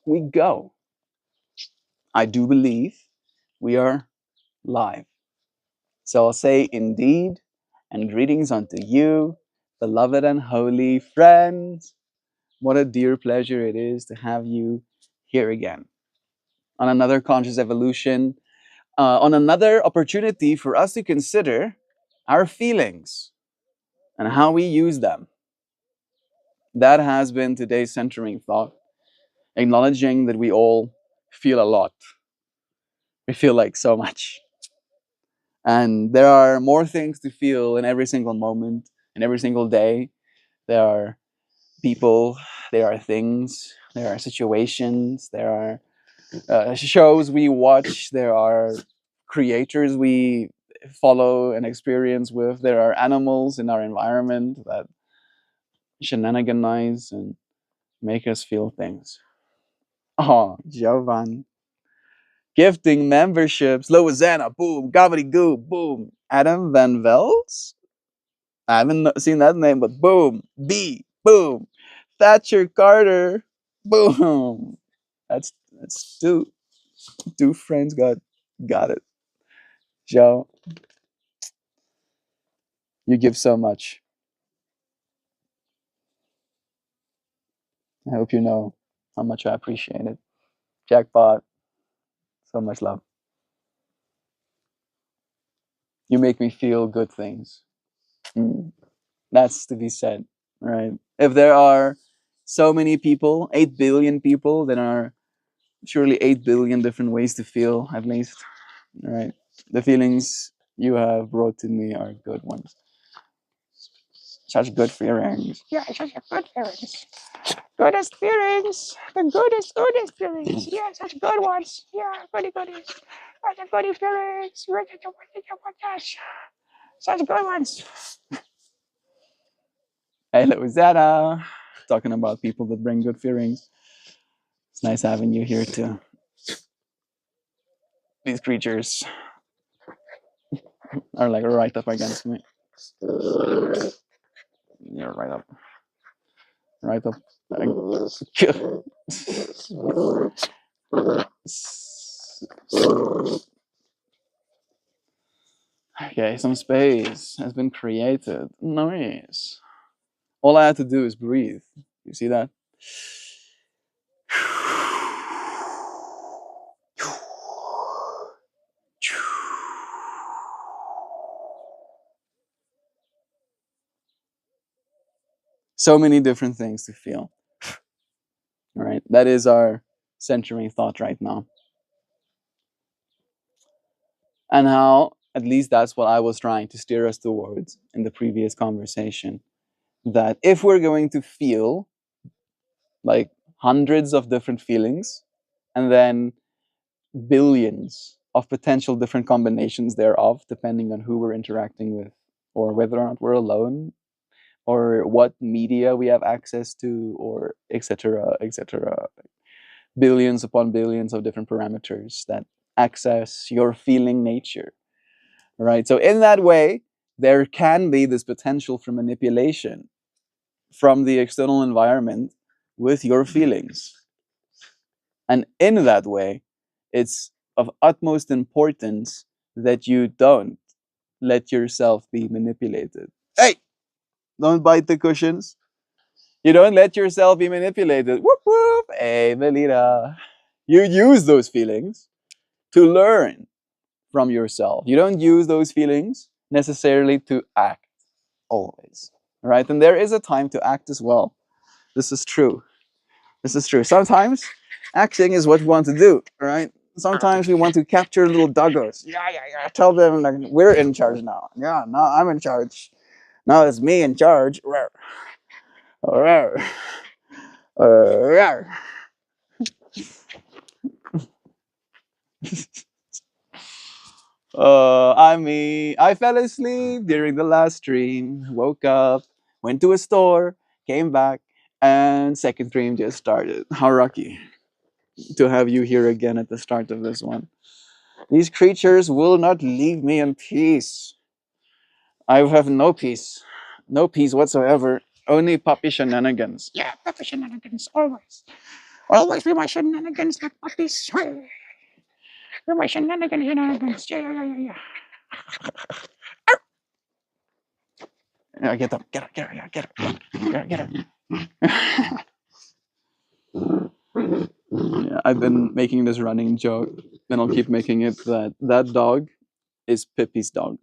we go. I do believe we are live. So I'll say indeed and greetings unto you, beloved and holy friends. What a dear pleasure it is to have you here again on another conscious evolution, on another opportunity for us to consider our feelings and how we use them. That has been today's centering thought, acknowledging that we all feel a lot. We feel like so much. And there are more things to feel in every single moment, in every single day. There are people, there are things, there are situations, there are shows we watch, there are creators we follow and experience with, there are animals in our environment that shenaniganize and make us feel things. Oh, Jovan. Gifting memberships, Loazana, boom, Gobbledygoo, boom. Adam Van Vels? I haven't seen that name, but boom, B, boom. Thatcher Carter, boom. That's two friends got it. Joe, you give so much. I hope you know how much I appreciate it. Jackpot, so much love. You make me feel good things. Mm, that's to be said, right? If there are so many people, 8 billion people, then are surely 8 billion different ways to feel, at least, right? The feelings you have brought to me are good ones. Such good feelings. Yeah, such a good feelings. Goodest feelings. The goodest feelings. Yeah, such good ones. Yeah, goodies. Such a goody feelings. Such good ones. Hello, Zara. Talking about people that bring good feelings. It's nice having you here too. These creatures are like right up against me. You're right up. Right up. Okay, some space has been created. Nice. All I had to do is breathe. You see that? So many different things to feel. All right, that is our centering thought right now. And how, at least that's what I was trying to steer us towards in the previous conversation. That if we're going to feel like hundreds of different feelings and then billions of potential different combinations thereof, depending on who we're interacting with or whether or not we're alone or what media we have access to or etc etc, billions upon billions of different parameters that access your feeling nature, right? So in that way there can be this potential for manipulation from the external environment with your feelings. And in that way, it's of utmost importance that you don't let yourself be manipulated. Hey, don't bite the cushions. You don't let yourself be manipulated. Whoop whoop. Hey, Melita. You use those feelings to learn from yourself. You don't use those feelings necessarily to act always. Right? And there is a time to act as well. This is true. This is true. Sometimes acting is what we want to do, right? Sometimes we want to capture little doggos. Yeah, yeah, yeah. Tell them like we're in charge now. Yeah, now I'm in charge. Now it's me in charge. Rawr. Rawr. Rawr. I fell asleep during the last stream, woke up, went to a store, came back, and second stream just started. How lucky to have you here again at the start of this one. These creatures will not leave me in peace. I have no peace. No peace whatsoever. Only puppy shenanigans. Yeah, puppy shenanigans, always. Always be my shenanigans like puppies. You're my shenanigans. Yeah. Get up. Get up. Get up. Get up. Get up. Get up. Yeah, I've been making this running joke, and I'll keep making it that dog is Pippi's dog.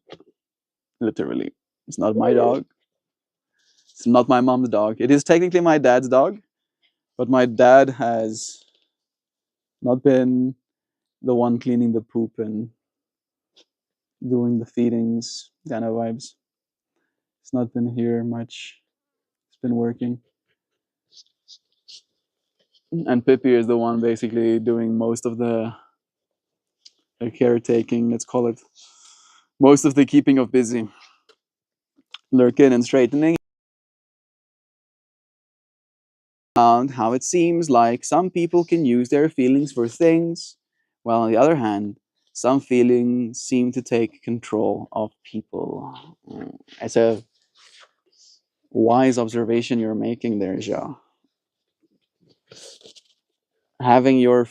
Literally. It's not my dog. It's not my mom's dog. It is technically my dad's dog, but my dad has not been the one cleaning the poop and doing the feedings kind of vibes. It's not been here much. It's been working. And Pippi is the one basically doing most of the caretaking, let's call it. Most of the keeping of busy. Lurking and straightening. Found how it seems like some people can use their feelings for things, while on the other hand, some feelings seem to take control of people. It's a wise observation you're making there, Joe. Having your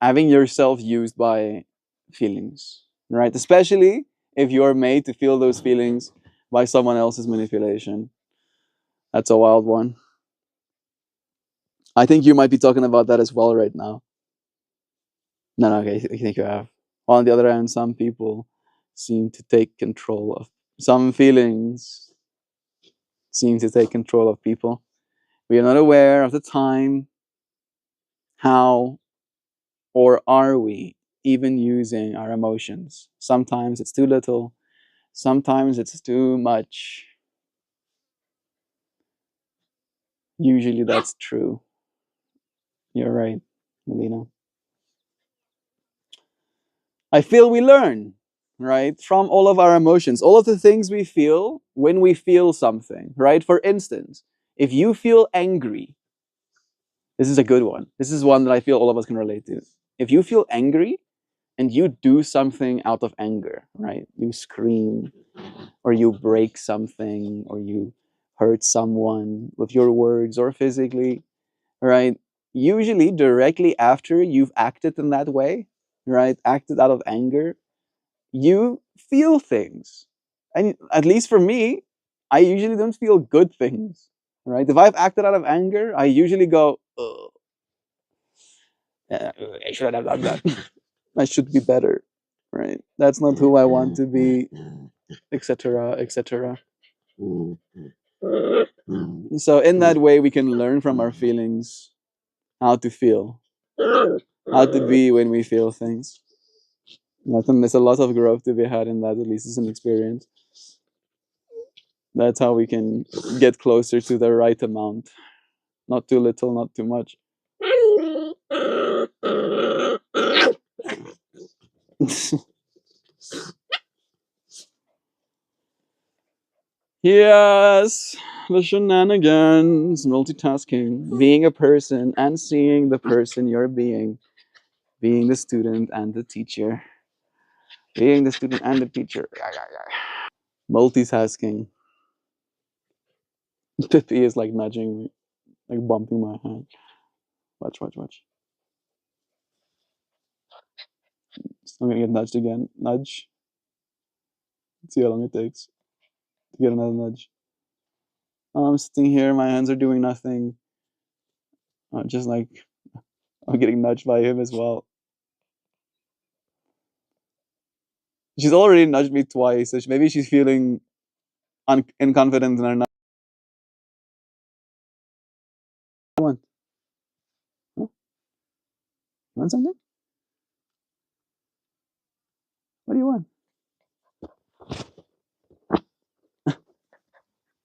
having yourself used by feelings, right? Especially if you're made to feel those feelings by someone else's manipulation. That's a wild one. I think you might be talking about that as well right now. No, no, okay, I think you have. On the other hand, some people seem to take control of some feelings, seem to take control of people. We are not aware of the time, how, or are we even using our emotions? Sometimes it's too little, sometimes it's too much. Usually that's true. You're right, Melina. I feel we learn, right, from all of our emotions, all of the things we feel when we feel something, right? For instance, if you feel angry, this is a good one. This is one that I feel all of us can relate to. If you feel angry and you do something out of anger, right? You scream or you break something or you hurt someone with your words or physically, right? Usually directly after you've acted in that way, right? Acted out of anger, you feel things. And at least for me, I usually don't feel good things, right? If I've acted out of anger, I usually go, ugh, I should have done that. I should be better, right? That's not who I want to be, etc., etc. So in that way, we can learn from our feelings how to feel, how to be when we feel things. I think there's a lot of growth to be had in that, at least as an experience. That's how we can get closer to the right amount. Not too little, not too much. Yes, the shenanigans, multitasking, being a person and seeing the person you're being the student and the teacher, being the student and the teacher. Multitasking. Pippi is like nudging me, like bumping my hand. Watch, watch, watch. I'm gonna get nudged again. Nudge. Let's see how long it takes to get another nudge. I'm sitting here, my hands are doing nothing. Just like I'm getting nudged by him as well. She's already nudged me twice, so maybe she's feeling inconfident in her nudge. Come on. Huh? You want something? What do you want?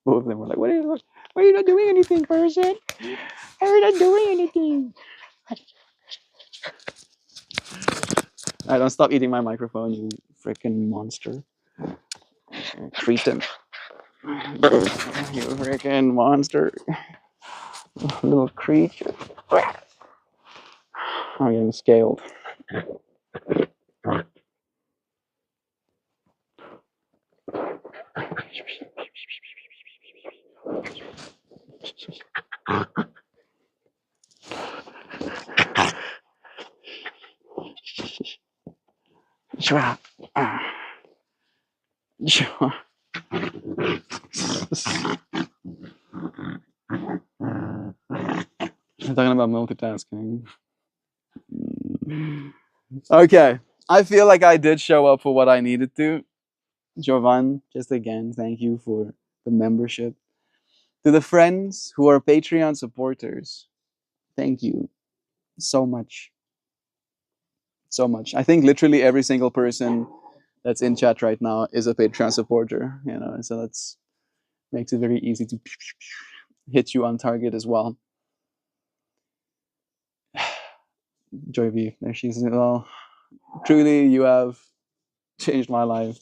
Both of them were like, Why are you not doing anything, person? Why are you not doing anything? I don't stop eating my microphone, you freaking monster. Cretin. You freaking monster. Little creature. I'm getting scaled. Shwa. Shwa. I'm talking about multitasking. Okay. I feel like I did show up for what I needed to. Jovan, just again, thank you for the membership. To the friends who are Patreon supporters, thank you so much. So much. I think literally every single person that's in chat right now is a Patreon supporter, so that's makes it very easy to hit you on target as well. Joy V, there she is. Well, truly, you have changed my life.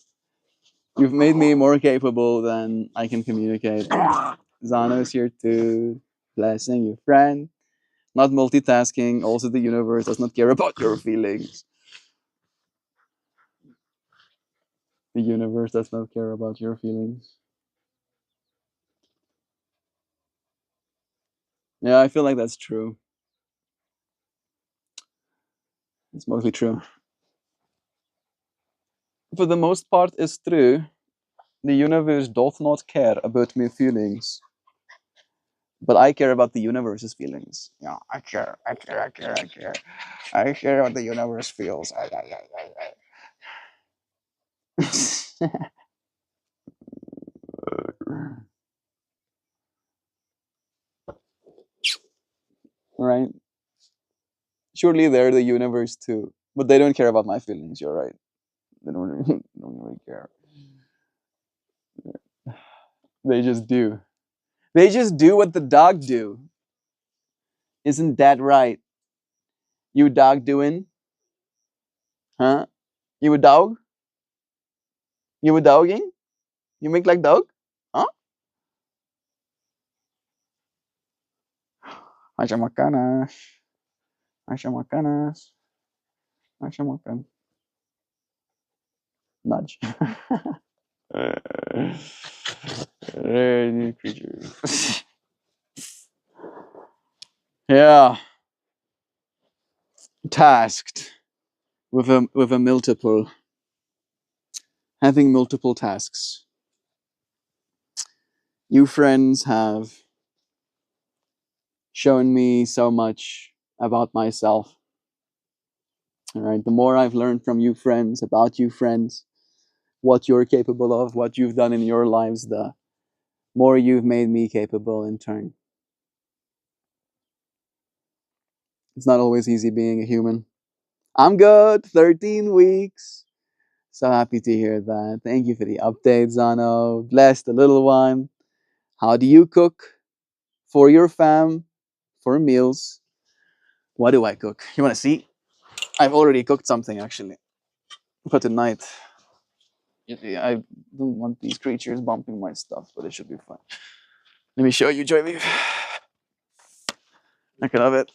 You've made me more capable than I can communicate. Zano is here too. Blessing your friend. Not multitasking. Also, the universe does not care about your feelings. The universe does not care about your feelings. Yeah, I feel like that's true. It's mostly true. For the most part, it's true. The universe doth not care about my feelings. But I care about the universe's feelings. Yeah, I care. I care. I care. I care. I care what the universe feels. Right? Surely they're the universe too, but they don't care about my feelings. You're right. They don't really, don't really care. They just do. They just do what the dog do. Isn't that right? You dog doing? Huh? You a dog? You a dogging? You make like dog? Huh? Acha makanas. Acha makanas. Acha makan. Nudge. New creature. Yeah. Tasked with a multiple. Having multiple tasks. You friends have shown me so much about myself. All right. The more I've learned from you friends, about you friends, what you're capable of, what you've done in your lives, the more you've made me capable in turn. It's not always easy being a human. I'm good. 13 weeks. So happy to hear that. Thank you for the update, Zano. Bless the little one. How do you cook for your fam for meals? What do I cook? You want to see? I've already cooked something actually for tonight. I don't want these creatures bumping my stuff, but it should be fine. Let me show you, Joy Leaf. I can love it.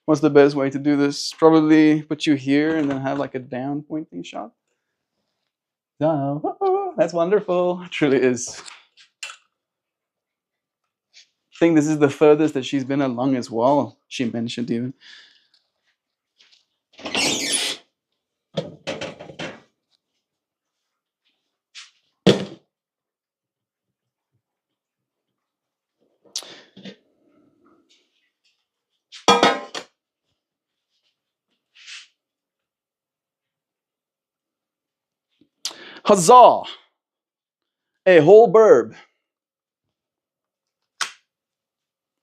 What's the best way to do this? Probably put you here and then have like a down pointing shot. That's wonderful. It truly is. I think this is the furthest that she's been along as well. She mentioned even. Huzzah! A whole burb.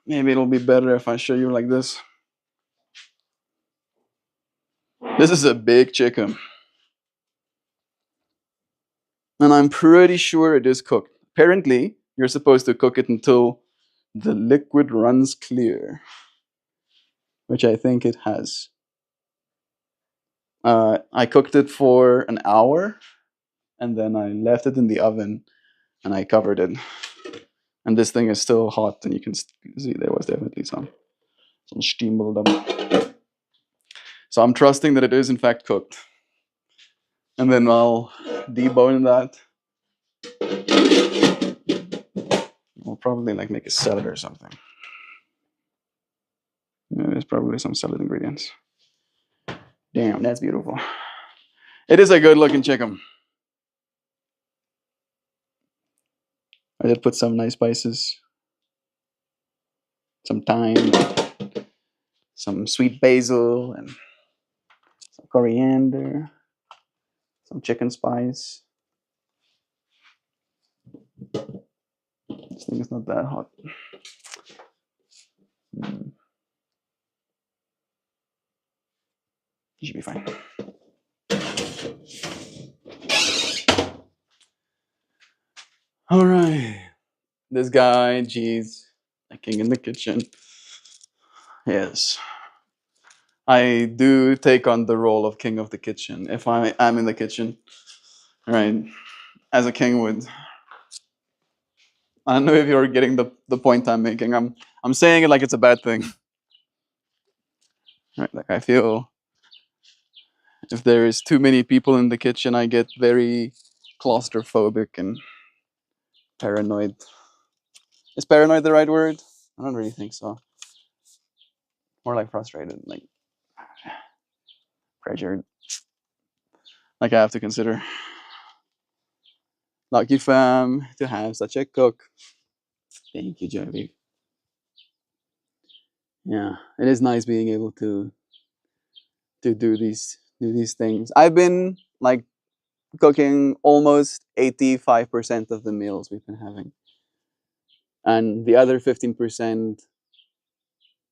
Maybe it'll be better if I show you like this. This is a big chicken. And I'm pretty sure it is cooked. Apparently, you're supposed to cook it until the liquid runs clear, which I think it has. I cooked it for an hour, and then I left it in the oven, and I covered it. And this thing is still hot, and you can see there was definitely some steam buildup. So I'm trusting that it is in fact cooked. And then I'll debone that. We'll probably like make a salad or something. Yeah, there's probably some salad ingredients. Damn, that's beautiful. It is a good looking chicken. I did put some nice spices, some thyme, some sweet basil, and some coriander, some chicken spice. This thing is not that hot. You should be fine. All right. This guy, geez, a king in the kitchen. Yes. I do take on the role of king of the kitchen if I am in the kitchen. Right. As a king would. I don't know if you're getting the point I'm making. I'm saying it like it's a bad thing. Right. Like I feel if there is too many people in the kitchen, I get very claustrophobic and paranoid. Is paranoid the right word? I don't really think so. More like frustrated, like pressured. Like I have to consider. Lucky fam to have such a cook. Thank you, Jovi. Yeah, it is nice being able to do these things. I've been like cooking almost 85% of the meals we've been having, and the other 15%,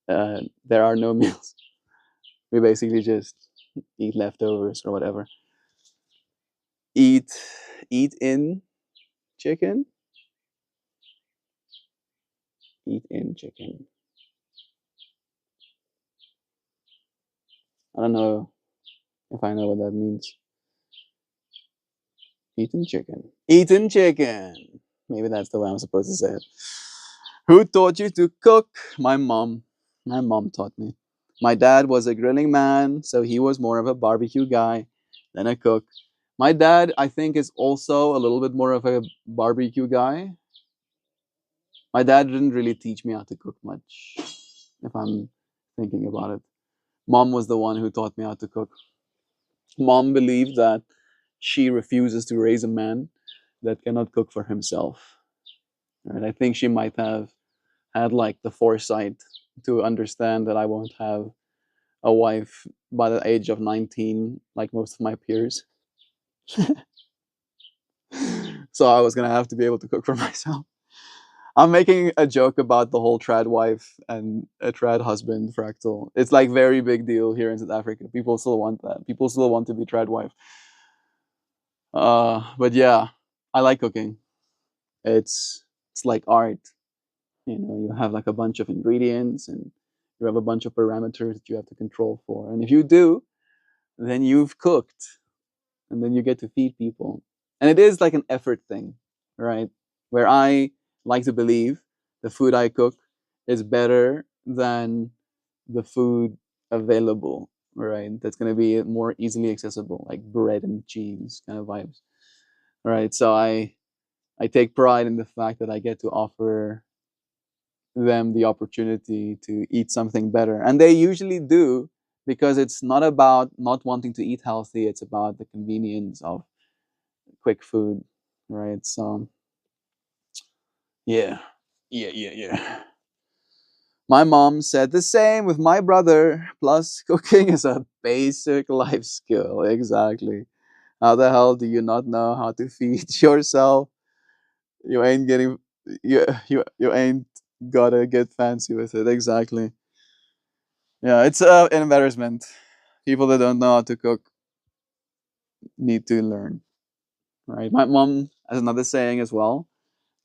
there are no meals. We basically just eat leftovers or whatever. Eat, eat in chicken. Eat in chicken. I don't know if I know what that means. Eating chicken. Eating chicken. Maybe that's the way I'm supposed to say it. Who taught you to cook? My mom. My mom taught me. My dad was a grilling man, so he was more of a barbecue guy than a cook. My dad, I think, is also a little bit more of a barbecue guy. My dad didn't really teach me how to cook much, if I'm thinking about it. Mom was the one who taught me how to cook. Mom believed that she refuses to raise a man that cannot cook for himself. And I think she might have had like the foresight to understand that I won't have a wife by the age of 19 like most of my peers. So I was gonna have to be able to cook for myself. I'm making a joke about the whole trad wife and a trad husband fractal. It's like very big deal here in South Africa. People still want that. People still want to be trad wife. But yeah, I like cooking. It's like art. You know, you have like a bunch of ingredients and you have a bunch of parameters that you have to control for. And if you do, then you've cooked and then you get to feed people. And it is like an effort thing, right? Where I like to believe the food I cook is better than the food available, right? That's going to be more easily accessible, like bread and cheese kind of vibes, right? So I take pride in the fact that I get to offer them the opportunity to eat something better. And they usually do because it's not about not wanting to eat healthy, it's about the convenience of quick food, right? So, yeah, yeah. My mom said the same with my brother. Plus, cooking is a basic life skill. Exactly. How the hell do you not know how to feed yourself? You ain't getting, you ain't gotta get fancy with it. Exactly. Yeah, it's an embarrassment. People that don't know how to cook need to learn, right? My mom has another saying as well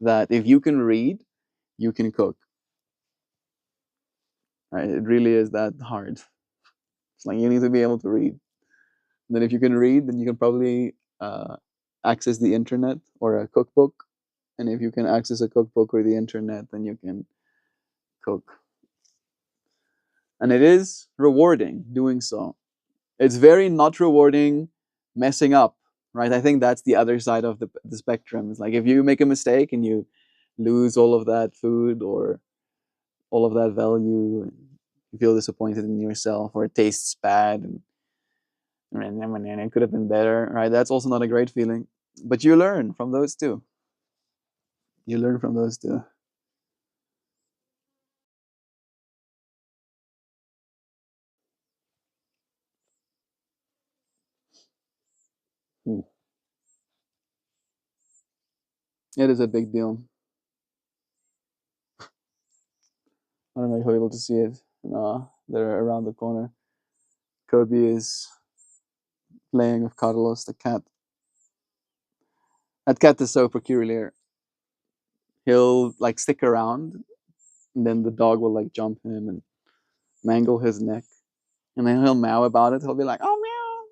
that if you can read, you can cook, right? It really is that hard. It's like you need to be able to read. And then if you can read, then you can probably access the internet or a cookbook. And if you can access a cookbook or the internet, then you can cook. And it is rewarding doing so. It's very not rewarding messing up, right? I think that's the other side of the spectrum. It's like if you make a mistake and you lose all of that food or all of that value, and you feel disappointed in yourself, or it tastes bad, and it could have been better, right? That's also not a great feeling. But you learn from those too. You learn from those too. Hmm. It is a big deal. I don't know if you're able to see it. No, they're around the corner. Kobe is playing with Carlos, the cat. That cat is so peculiar. He'll like stick around, and then the dog will like jump him and mangle his neck, and then he'll meow about it. He'll be like, "Oh meow,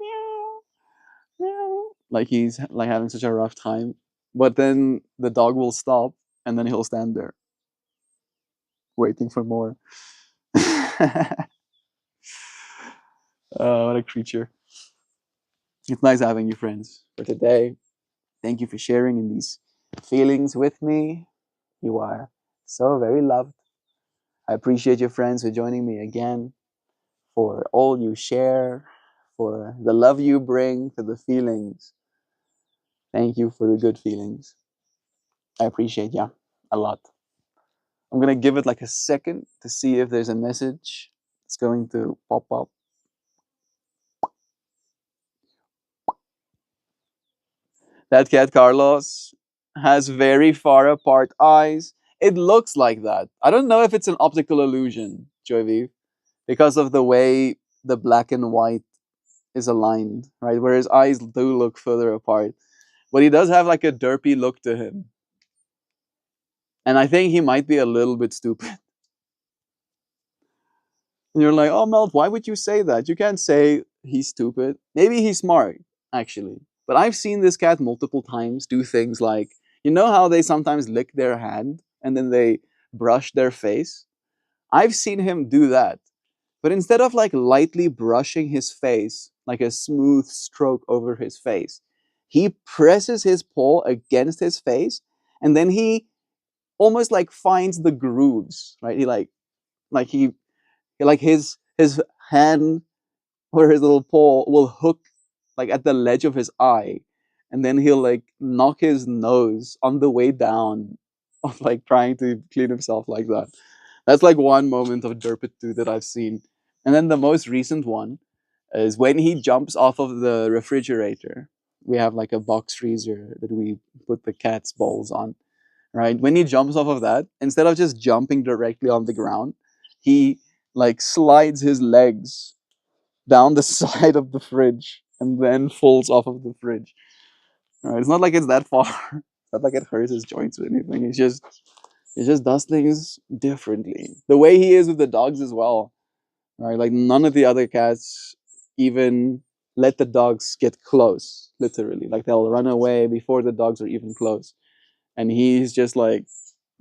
meow, meow," like he's like having such a rough time. But then the dog will stop, and then he'll stand there waiting for more. Oh, what a creature! It's nice having you, friends, for today. Thank you for sharing in these feelings with me. You are so very loved. I appreciate your friends for joining me again, for all you share, for the love you bring, for the feelings. Thank you for the good feelings. I appreciate you a lot. I'm gonna give it like a second to see if there's a message that's going to pop up. That cat Carlos has very far apart eyes. It looks like that. I don't know if it's an optical illusion, Jovi, because of the way the black and white is aligned, right? Where his eyes do look further apart. But he does have like a derpy look to him. And I think he might be a little bit stupid. And you're like, oh, Melt, why would you say that? You can't say he's stupid. Maybe he's smart, actually. But I've seen this cat multiple times do things like, you know how they sometimes lick their hand and then they brush their face? I've seen him do that. But instead of like lightly brushing his face, like a smooth stroke over his face, he presses his paw against his face and then he almost like finds the grooves, right? Like he like his hand or his little paw will hook like at the ledge of his eye, and then he'll like knock his nose on the way down of like trying to clean himself like that. That's like one moment of derpitude that I've seen. And then the most recent one is when he jumps off of the refrigerator. We have like a box freezer that we put the cat's bowls on, right? When he jumps off of that, instead of just jumping directly on the ground, he like slides his legs down the side of the fridge and then falls off of the fridge. Right? It's not like it's that far. It's not like it hurts his joints or anything. He just does things differently. The way he is with the dogs as well. Right? Like none of the other cats even let the dogs get close, literally. Like they'll run away before the dogs are even close. And he's just like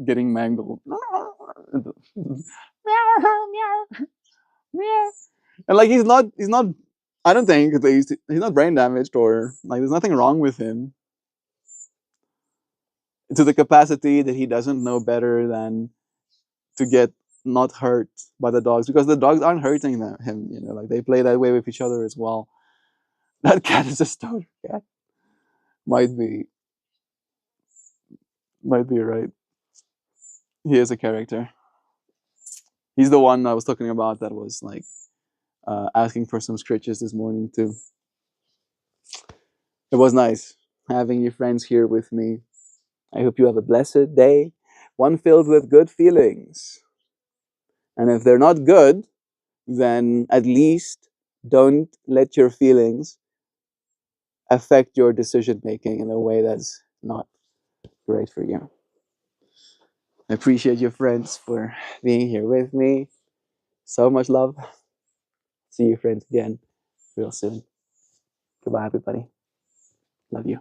getting mangled. And like he's not I don't think that he's not brain damaged or like there's nothing wrong with him to the capacity that he doesn't know better than to get not hurt by the dogs because the dogs aren't hurting him, you know, like they play that way with each other as well. That cat is a stoner cat. Might be, might be right. He is a character. He's the one I was talking about that was like asking for some scritches this morning too. It was nice having you friends here with me. I hope you have a blessed day, one filled with good feelings. And if they're not good, then at least don't let your feelings affect your decision making in a way that's not great for you. I appreciate your friends for being here with me. So much love. See you friends again real soon. Goodbye, everybody. Love you.